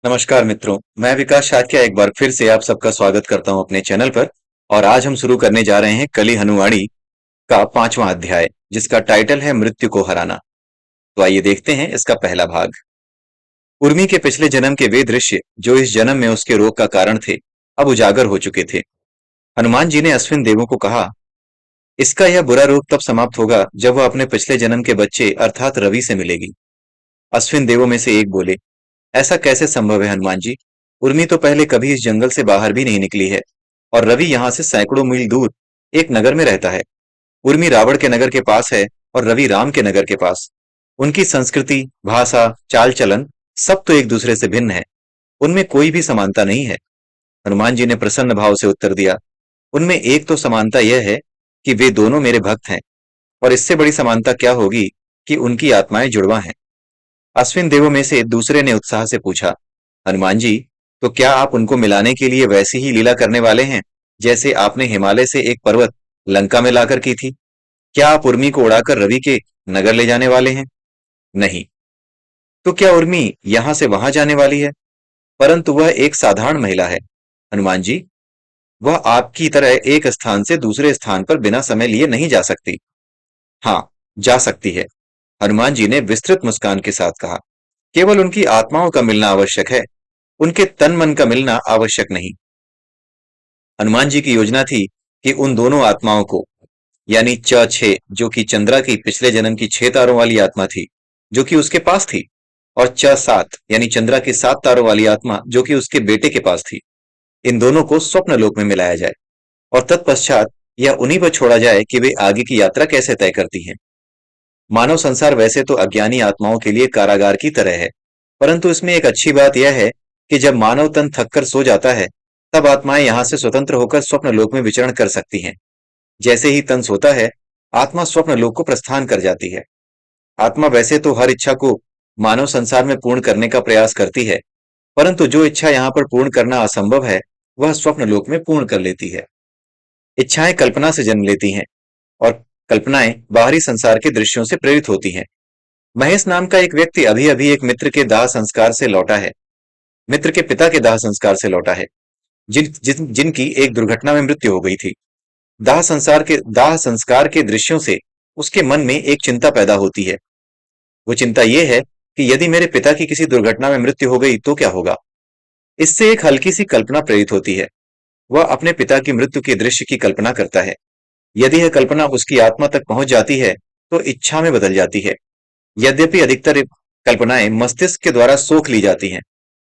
नमस्कार मित्रों, मैं विकास शाक्या एक बार फिर से आप सबका स्वागत करता हूं अपने चैनल पर। और आज हम शुरू करने जा रहे हैं कली हनुवाणी का 5वां अध्याय, जिसका टाइटल है मृत्यु को हराना। तो आइए देखते हैं इसका पहला भाग। उर्मी के पिछले जन्म के वे दृश्य जो इस जन्म में उसके रोग का कारण थे, अब उजागर हो चुके थे। हनुमान जी ने अश्विन देवों को कहा, इसका यह बुरा रोग तब समाप्त होगा जब वह अपने पिछले जन्म के बच्चे अर्थात रवि से मिलेगी। अश्विन देवों में से एक बोले, ऐसा कैसे संभव है हनुमान जी? उर्मी तो पहले कभी इस जंगल से बाहर भी नहीं निकली है, और रवि यहाँ से सैकड़ों मील दूर एक नगर में रहता है। उर्मी रावण के नगर के पास है और रवि राम के नगर के पास। उनकी संस्कृति, भाषा, चाल चलन सब तो एक दूसरे से भिन्न है। उनमें कोई भी समानता नहीं है। हनुमान जी ने प्रसन्न भाव से उत्तर दिया, उनमें एक तो समानता यह है कि वे दोनों मेरे भक्त हैं, और इससे बड़ी समानता क्या होगी कि उनकी आत्माएं जुड़वा हैं। अश्विन देवों में से दूसरे ने उत्साह से पूछा, हनुमान जी, तो क्या आप उनको मिलाने के लिए वैसी ही लीला करने वाले हैं जैसे आपने हिमालय से एक पर्वत लंका में लाकर की थी? क्या आप उर्मी को उड़ाकर रवि के नगर ले जाने वाले हैं? नहीं। तो क्या उर्मी यहां से वहां जाने वाली है? परंतु वह एक साधारण महिला है हनुमान जी। वह आपकी तरह एक स्थान से दूसरे स्थान पर बिना समय लिए नहीं जा सकती। हाँ, जा सकती है, हनुमान जी ने विस्तृत मुस्कान के साथ कहा। केवल उनकी आत्माओं का मिलना आवश्यक है, उनके तन मन का मिलना आवश्यक नहीं। हनुमान जी की योजना थी कि उन दोनों आत्माओं को, यानी च छह जो कि चंद्रा की पिछले जन्म की 6 तारों वाली आत्मा थी जो कि उसके पास थी, और च सात यानी चंद्रा की 7 तारों वाली आत्मा जो कि उसके बेटे के पास थी, इन दोनों को स्वप्न लोक में मिलाया जाए, और तत्पश्चात यह उन्हीं पर छोड़ा जाए कि वे आगे की यात्रा कैसे तय करती हैं। मानव संसार वैसे तो अज्ञानी आत्माओं के लिए कारागार की तरह है, परंतु इसमें एक अच्छी बात यह है कि जब मानव तन थककर सो जाता है, तब आत्माएं यहां से स्वतंत्र होकर स्वप्न लोक में विचरण कर सकती हैं। जैसे ही तन सोता है, आत्मा स्वप्न लोक को प्रस्थान कर जाती है। आत्मा वैसे तो हर इच्छा को मानव संसार में पूर्ण करने का प्रयास करती है, परंतु जो इच्छा यहाँ पर पूर्ण करना असंभव है, वह स्वप्न लोक में पूर्ण कर लेती है। इच्छाएं कल्पना से जन्म लेती हैं, और कल्पनाएं बाहरी संसार के दृश्यों से प्रेरित होती हैं। महेश नाम का एक व्यक्ति अभी अभी एक मित्र के दाह संस्कार से लौटा है। मित्र के पिता के दाह संस्कार से लौटा है, जिनकी एक दुर्घटना में मृत्यु हो गई थी। दाह संस्कार के दृश्यों से उसके मन में एक चिंता पैदा होती है। वो चिंता ये है कि यदि मेरे पिता की किसी दुर्घटना में मृत्यु हो गई तो क्या होगा। इससे एक हल्की सी कल्पना प्रेरित होती है। वह अपने पिता की मृत्यु के दृश्य की कल्पना करता है। यदि यह कल्पना उसकी आत्मा तक पहुंच जाती है तो इच्छा में बदल जाती है। यद्यपि अधिकतर कल्पनाएं मस्तिष्क के द्वारा सोख ली जाती हैं।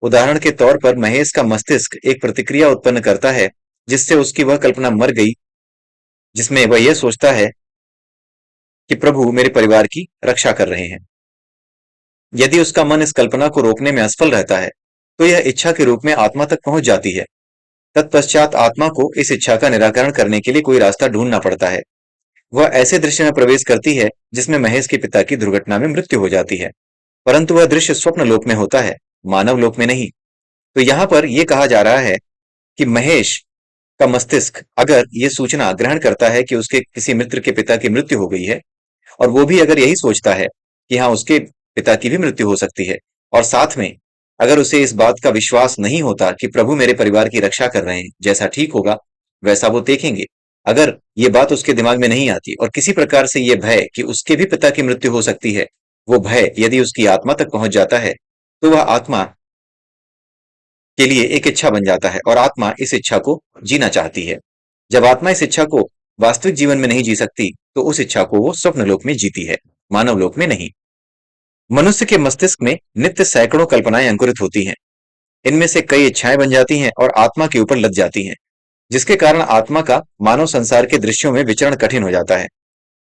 उदाहरण के तौर पर महेश का मस्तिष्क एक प्रतिक्रिया उत्पन्न करता है जिससे उसकी वह कल्पना मर गई, जिसमें वह यह सोचता है कि प्रभु मेरे परिवार की रक्षा कर रहे हैं। यदि उसका मन इस कल्पना को रोकने में असफल रहता है तो यह इच्छा के रूप में आत्मा तक पहुंच जाती है। तत्पश्चात आत्मा को इस इच्छा का निराकरण करने के लिए कोई रास्ता ढूंढना पड़ता है। वह ऐसे दृश्य में प्रवेश करती है जिसमें महेश के पिता की दुर्घटना में मृत्यु हो जाती है, परंतु वह दृश्य स्वप्न लोक में होता है, मानव लोक में नहीं। तो यहाँ पर यह कहा जा रहा है कि महेश का मस्तिष्क अगर ये सूचना ग्रहण करता है कि उसके किसी मित्र के पिता की मृत्यु हो गई है, और वो भी अगर यही सोचता है कि हाँ उसके पिता की भी मृत्यु हो सकती है, और साथ में अगर उसे इस बात का विश्वास नहीं होता कि प्रभु मेरे परिवार की रक्षा कर रहे हैं, जैसा ठीक होगा वैसा वो देखेंगे, अगर ये बात उसके दिमाग में नहीं आती और किसी प्रकार से ये भय कि उसके भी पिता की मृत्यु हो सकती है, वो भय यदि उसकी आत्मा तक पहुंच जाता है, तो वह आत्मा के लिए एक इच्छा बन जाता है, और आत्मा इस इच्छा को जीना चाहती है। जब आत्मा इस इच्छा को वास्तविक जीवन में नहीं जी सकती तो उस इच्छा को वो स्वप्न लोक में जीती है, मानव लोक में नहीं। मनुष्य के मस्तिष्क में नित्य सैकड़ों कल्पनाएं अंकुरित होती हैं। इनमें से कई इच्छाएं बन जाती हैं और आत्मा के ऊपर लद जाती हैं, जिसके कारण आत्मा का मानव संसार के दृश्यों में विचरण कठिन हो जाता है।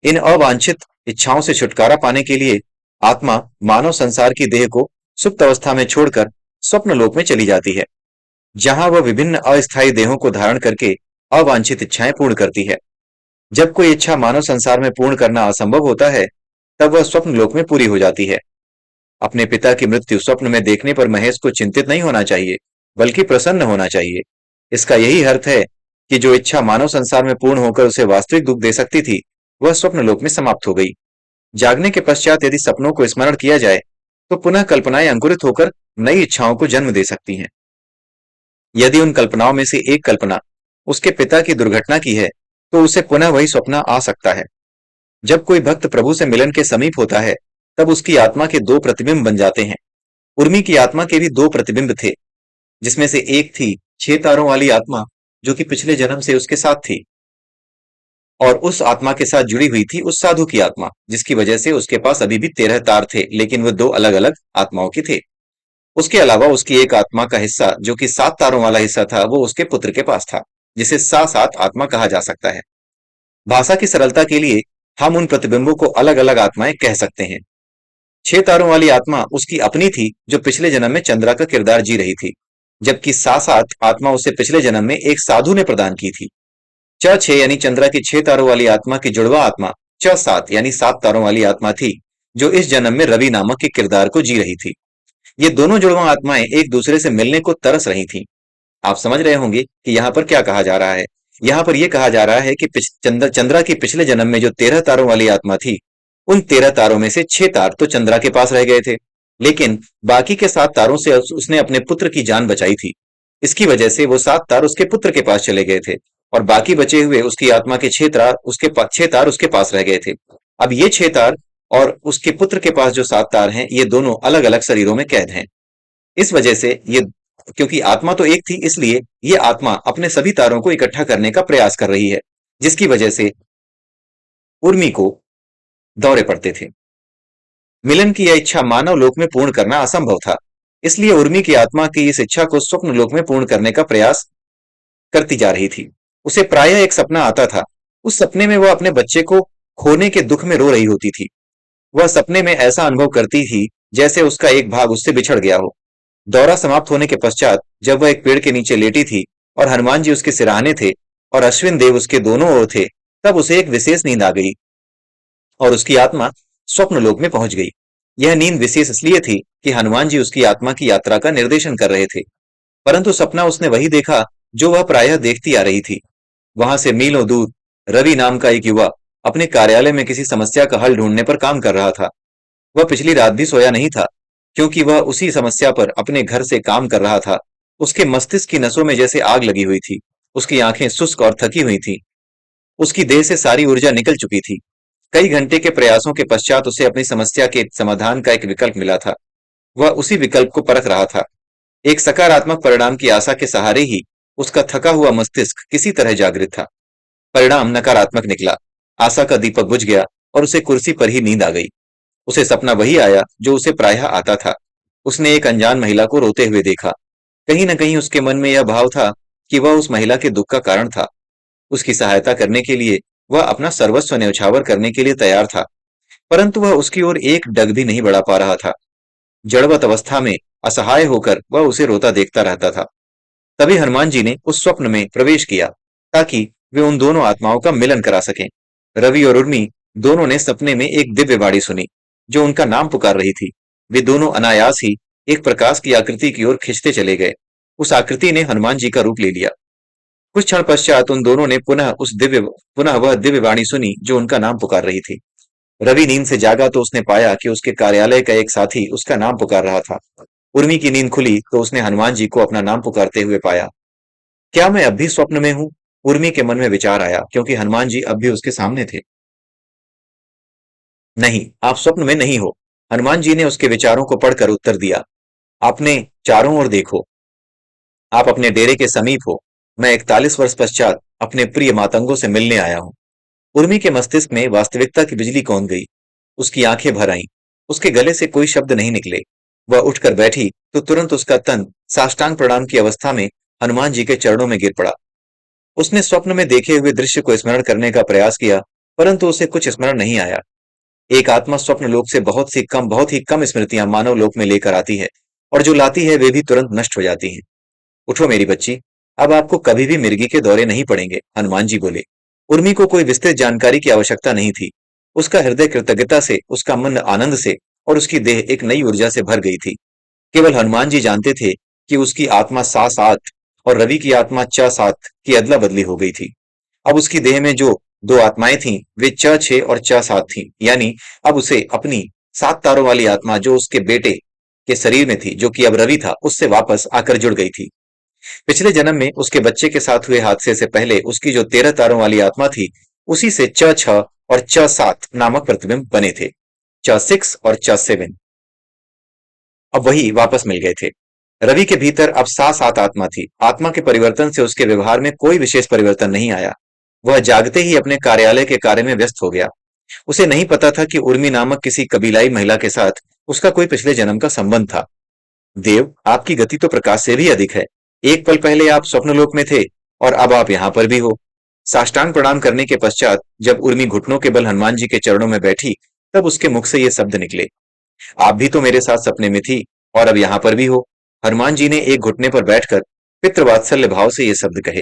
इन अवांछित इच्छाओं से छुटकारा पाने के लिए आत्मा मानव संसार की देह को सुप्त अवस्था में छोड़कर स्वप्न लोक में चली जाती है, जहां वह विभिन्न अस्थायी देहों को धारण करके अवांछित इच्छाएं पूर्ण करती है। जब कोई इच्छा मानव संसार में पूर्ण करना असंभव होता है, तब वह स्वप्न लोक में पूरी हो जाती है। अपने पिता की मृत्यु स्वप्न में देखने पर महेश को चिंतित नहीं होना चाहिए, बल्कि प्रसन्न होना चाहिए। इसका यही अर्थ है कि जो इच्छा मानव संसार में पूर्ण होकर उसे वास्तविक दुख दे सकती थी, वह स्वप्न लोक में समाप्त हो गई। जागने के पश्चात यदि सपनों को स्मरण किया जाए तो पुनः कल्पनाएं अंकुरित होकर नई इच्छाओं को जन्म दे सकती हैं। यदि उन कल्पनाओं में से एक कल्पना उसके पिता की दुर्घटना की है, तो उसे पुनः वही स्वप्न आ सकता है। जब कोई भक्त प्रभु से मिलन के समीप होता है, तब उसकी आत्मा के दो प्रतिबिंब बन जाते हैं। उर्मी की आत्मा के भी दो प्रतिबिंब थे, जिसमें से एक थी 6 तारों वाली आत्मा, जो कि पिछले जन्म से उसके साथ थी, और उस आत्मा के साथ जुड़ी हुई थी उस साधु की आत्मा, जिसकी वजह से उसके पास अभी भी 13 तार थे, लेकिन वो दो अलग अलग आत्माओं के थे। उसके अलावा उसकी एक आत्मा का हिस्सा, जो कि 7 तारों वाला हिस्सा था, वो उसके पुत्र के पास था, जिसे सा सात आत्मा कहा जा सकता है। भाषा की सरलता के लिए हम उन प्रतिबिंबों को अलग अलग आत्माएं कह सकते हैं। 6 तारों वाली आत्मा उसकी अपनी थी, जो पिछले जन्म में चंद्रा का किरदार जी रही थी, जबकि सा सात आत्मा उसे पिछले जन्म में एक साधु ने प्रदान की थी। च छह यानी चंद्रा की 6 तारों वाली आत्मा की जुड़वा आत्मा च सात यानी 7 तारों वाली आत्मा थी, जो इस जन्म में रवि नामक के किरदार को जी रही थी। ये दोनों जुड़वा आत्माएं एक दूसरे से मिलने को तरस रही थीं। आप समझ रहे होंगे कि यहाँ पर क्या कहा जा रहा है। यहाँ पर यह कहा जा रहा है कि चंद्रा की पिछले जन्म में जो 13 तारों वाली आत्मा थी, उन 13 तारों में से 6 तार तो चंद्रा के पास रह गए थे, लेकिन बाकी के 7 तारों से उसने अपने पुत्र की जान बचाई थी। इसकी वजह से वो 7 तार उसके पुत्र के पास चले गए थे, और बाकी बचे हुए उसकी आत्मा के 6 तार उसके पास रह गए थे। अब ये 6 तार और उसके पुत्र के पास जो 7 तार हैं, ये दोनों अलग अलग शरीरों में कैद हैं। इस वजह से ये, क्योंकि आत्मा तो एक थी, इसलिए ये आत्मा अपने सभी तारों को इकट्ठा करने का प्रयास कर रही है, जिसकी वजह से उर्मी को दौरे पड़ते थे। मिलन की यह इच्छा मानव लोक में पूर्ण करना असंभव था, इसलिए उर्मी की आत्मा की इस इच्छा को स्वप्न लोक में पूर्ण करने का प्रयास करती जा रही थी। उसे प्रायः एक सपना आता था। उस सपने में वह अपने बच्चे को खोने के दुख में रो रही होती थी। वह सपने में ऐसा अनुभव करती थी जैसे उसका एक भाग उससे बिछड़ गया हो। दौरा समाप्त होने के पश्चात जब वह एक पेड़ के नीचे लेटी थी और हनुमान जी उसके सिरहाने थे और अश्विन देव उसके दोनों ओर थे, तब उसे एक विशेष नींद आ गई और उसकी आत्मा स्वप्न लोक में पहुंच गई। यह नींद विशेष इसलिए थी कि हनुमान जी उसकी आत्मा की यात्रा का निर्देशन कर रहे थे, परंतु सपना उसने वही देखा जो वह प्रायः देखती आ रही थी। वहां से मीलों दूर रवि नाम का एक युवा अपने कार्यालय में किसी समस्या का हल ढूंढने पर काम कर रहा था। वह पिछली रात भी सोया नहीं था, क्योंकि वह उसी समस्या पर अपने घर से काम कर रहा था। उसके मस्तिष्क की नसों में जैसे आग लगी हुई थी। उसकी आंखें शुष्क और थकी हुई थीं। उसकी देह से सारी ऊर्जा निकल चुकी थी। कई घंटे के प्रयासों के पश्चात उसे अपनी समस्या के समाधान का एक विकल्प मिला था। वह उसी विकल्प को परख रहा था। एक सकारात्मक परिणाम की आशा के सहारे ही उसका थका हुआ मस्तिष्क किसी तरह जागृत था। परिणाम नकारात्मक निकला। आशा का दीपक बुझ गया और उसे कुर्सी पर ही नींद आ गई। उसे सपना वही आया जो उसे प्रायः आता था। उसने एक अनजान महिला को रोते हुए देखा। कहीं न कहीं उसके मन में यह भाव था कि वह उस महिला के दुख का कारण था। उसकी सहायता करने के लिए वह अपना सर्वस्व न्यौछावर करने के लिए तैयार था, परंतु वह उसकी ओर एक डग भी नहीं बढ़ा पा रहा था। जड़वत अवस्था में असहाय होकर वह उसे रोता देखता रहता था। तभी हनुमान जी ने उस स्वप्न में प्रवेश किया, ताकि वे उन दोनों आत्माओं का मिलन करा सकें। रवि और उर्मी दोनों ने सपने में एक दिव्य वाणी सुनी, जो उनका नाम पुकार रही थी। वे दोनों अनायास ही एक प्रकाश की आकृति की ओर खिंचते चले गए। उस आकृति ने हनुमान जी का रूप ले लिया। कुछ क्षण पश्चात उन दोनों ने पुनः वह दिव्य वाणी सुनी जो उनका नाम पुकार रही थी। रवि नींद से जागा तो उसने पाया कि उसके कार्यालय का एक साथी उसका नाम पुकार रहा था। उर्मी की नींद खुली तो उसने हनुमान जी को अपना नाम पुकारते हुए पाया। क्या मैं अब भी स्वप्न में हूँ? उर्मी के मन में विचार आया, क्योंकि हनुमान जी अब भी उसके सामने थे। नहीं, आप स्वप्न में नहीं हो। हनुमान जी ने उसके विचारों को पढ़कर उत्तर दिया। आपने चारों ओर देखो। आप अपने डेरे के समीप हो। मैं 41 वर्ष पश्चात अपने प्रिय मातंगों से मिलने आया हूँ। उर्मी के मस्तिष्क में वास्तविकता की बिजली कौंध गई। उसकी आंखें भर आईं। उसके गले से कोई शब्द नहीं निकले। वह उठकर बैठी तो तुरंत उसका तन साष्टांग प्रणाम की अवस्था में हनुमान जी के चरणों में गिर पड़ा। उसने स्वप्न में देखे हुए दृश्य को स्मरण करने का प्रयास किया, परंतु उसे कुछ स्मरण नहीं आया। एक आत्मा स्वप्न लोक से बहुत ही कम स्मृतियां मानव लोक में लेकर आती है, और जो लाती है वे भी तुरंत नष्ट हो जाती हैं। उठो मेरी बच्ची, अब आपको कभी भी मिर्गी के दौरे नहीं पड़ेंगे, हनुमान जी बोले। उर्मी को कोई विस्तृत जानकारी की आवश्यकता नहीं थी। उसका हृदय कृतज्ञता से, उसका मन आनंद से और उसकी देह एक नई ऊर्जा से भर गई थी। केवल हनुमान जी जानते थे कि उसकी आत्मा सा सात और रवि की आत्मा च सात की अदला बदली हो गई थी। अब उसकी देह में जो दो आत्माएं थीं, वे च छह और च सात थीं, यानी अब उसे अपनी 7 तारों वाली आत्मा जो उसके बेटे के शरीर में थी, जो कि अब रवि था, उससे वापस आकर जुड़ गई थी। पिछले जन्म में उसके बच्चे के साथ हुए हादसे से पहले उसकी जो 13 तारों वाली आत्मा थी, उसी से च 6 और च 7 नामक प्रतिबिंब बने थे। च 6 और च 7 अब वही वापस मिल गए थे। रवि के भीतर अब सा 7 आत्मा थी। आत्मा के परिवर्तन से उसके व्यवहार में कोई विशेष परिवर्तन नहीं आया। वह जागते ही अपने कार्यालय के कार्य में व्यस्त हो गया। उसे नहीं पता था कि उर्मी नामक किसी कबीलाई महिला के साथ उसका कोई पिछले जन्म का संबंध था। देव, आपकी गति तो प्रकाश से भी अधिक है। एक पल पहले आप स्वप्नलोक में थे और अब आप यहाँ पर भी हो। साष्टांग प्रणाम करने के पश्चात जब उर्मी घुटनों के बल हनुमान जी के चरणों में बैठी, तब उसके मुख से ये शब्द निकले, आप भी तो मेरे साथ सपने में थी और अब यहाँ पर भी हो। हनुमान जी ने एक घुटने पर बैठकर पितृवात्सल्य भाव से ये शब्द कहे।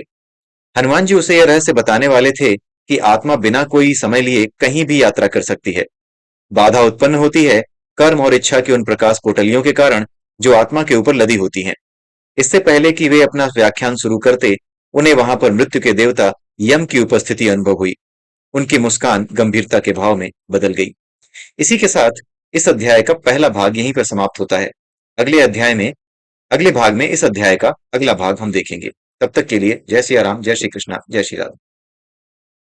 हनुमान जी उसे यह रहस्य बताने वाले थे कि आत्मा बिना कोई समय लिए कहीं भी यात्रा कर सकती है। बाधा उत्पन्न होती है कर्म और इच्छा की उन प्रकाश कोटलियों के कारण जो आत्मा के ऊपर लदी होती हैं। इससे पहले कि वे अपना व्याख्यान शुरू करते, उन्हें वहां पर मृत्यु के देवता यम की उपस्थिति अनुभव हुई। उनकी मुस्कान गंभीरता के भाव में बदल गई। इसी के साथ इस अध्याय का पहला भाग यहीं पर समाप्त होता है। अगले भाग में इस अध्याय का अगला भाग हम देखेंगे। तब तक के लिए जय सिया राम, जय श्री कृष्णा, जय श्री राम।